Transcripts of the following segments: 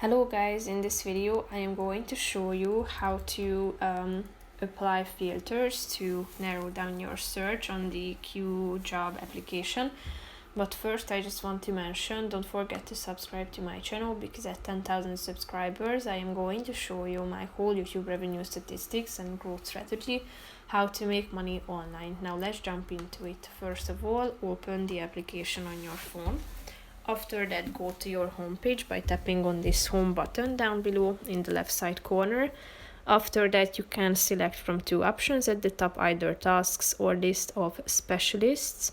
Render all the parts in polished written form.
Hello guys, in this video I am going to show you how to apply filters to narrow down your search on the Qjob application. But first I just want to mention, don't forget to subscribe to my channel, because at 10,000 subscribers I am going to show you my whole YouTube revenue statistics and growth strategy, how to make money online. Now let's jump into it. First of all, open the application on your phone. After that, go to your home page by tapping on this home button down below in the left side corner. After that, you can select from two options at the top, either tasks or list of specialists.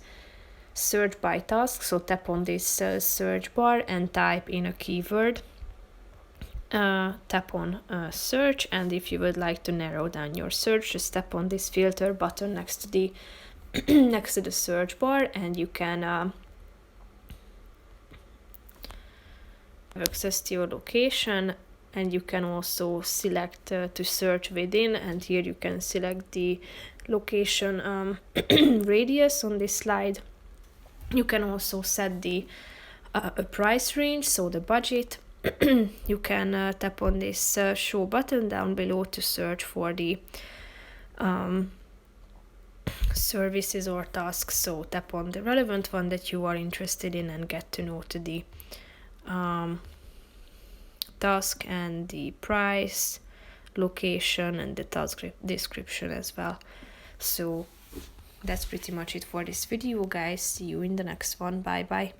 Search by task, so tap on this search bar and type in a keyword. Tap on search, and if you would like to narrow down your search, just tap on this filter button next to the next to the search bar, and you can access to your location, and you can also select to search within, and here you can select the location radius on this slide. You can also set the a price range, so the budget. You can tap on this show button down below to search for the services or tasks, so tap on the relevant one that you are interested in and get to know to the task and the price, location, and the task description as well. So that's pretty much it for this video, guys. See you in the next one. Bye bye.